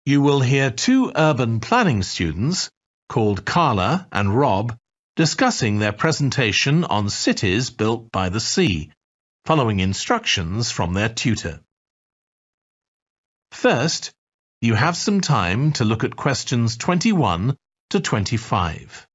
You will hear two urban planning students, called Carla and Rob, discussing their presentation on cities built by the sea, following instructions from their tutor. First, you have some time to look at questions 21 to 25.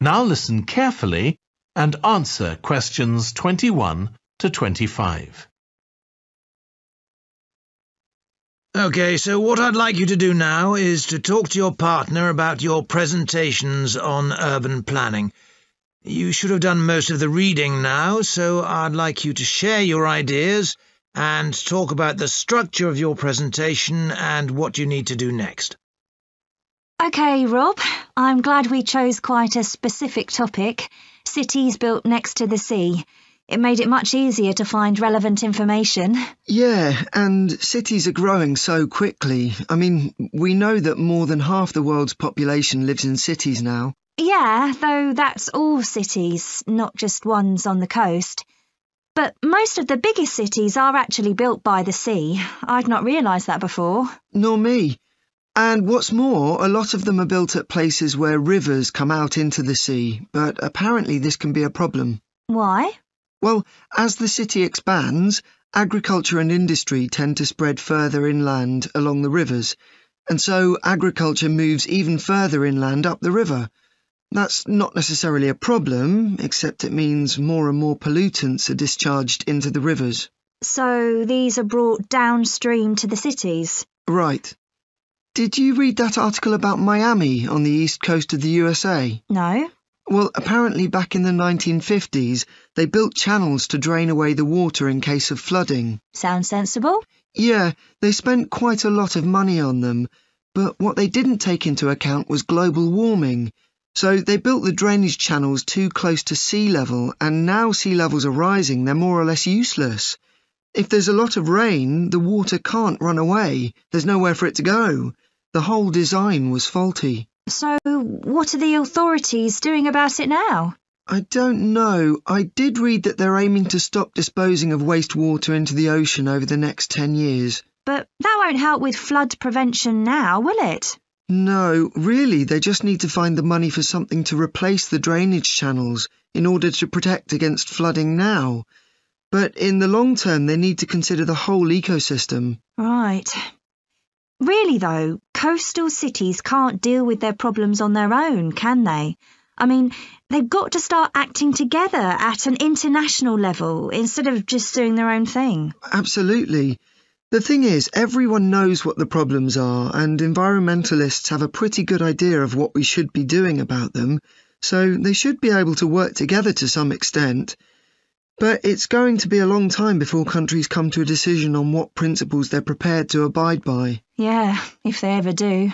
Now listen carefully and answer questions 21 to 25. Okay, so what I'd like you to do now is to talk to your partner about your presentations on urban planning. You should have done most of the reading now, so I'd like you to share your ideas and talk about the structure of your presentation and what you need to do next. OK, Rob, I'm glad we chose quite a specific topic, cities built next to the sea. It made it much easier to find relevant information. Yeah, and cities are growing so quickly. I mean, we know that more than half the world's population lives in cities now. Yeah, though that's all cities, not just ones on the coast. But most of the biggest cities are actually built by the sea. I'd not realised that before. Nor me. And what's more, a lot of them are built at places where rivers come out into the sea, but apparently this can be a problem. Why? Well, as the city expands, agriculture and industry tend to spread further inland along the rivers, and so agriculture moves even further inland up the river. That's not necessarily a problem, except it means more and more pollutants are discharged into the rivers. So these are brought downstream to the cities? Right. Did you read that article about Miami on the east coast of the USA? No. Well, apparently back in the 1950s, they built channels to drain away the water in case of flooding. Sounds sensible. Yeah, they spent quite a lot of money on them, but what they didn't take into account was global warming. So they built the drainage channels too close to sea level, and now sea levels are rising, they're more or less useless. If there's a lot of rain, the water can't run away. There's nowhere for it to go. The whole design was faulty. So what are the authorities doing about it now? I don't know. I did read that they're aiming to stop disposing of wastewater into the ocean over the next 10 years. But that won't help with flood prevention now, will it? No, really, they just need to find the money for something to replace the drainage channels in order to protect against flooding now. But in the long term, they need to consider the whole ecosystem. Right. Really, though, coastal cities can't deal with their problems on their own, can they? I mean, they've got to start acting together at an international level instead of just doing their own thing. Absolutely. The thing is, everyone knows what the problems are, and environmentalists have a pretty good idea of what we should be doing about them, so they should be able to work together to some extent. But it's going to be a long time before countries come to a decision on what principles they're prepared to abide by. Yeah, if they ever do.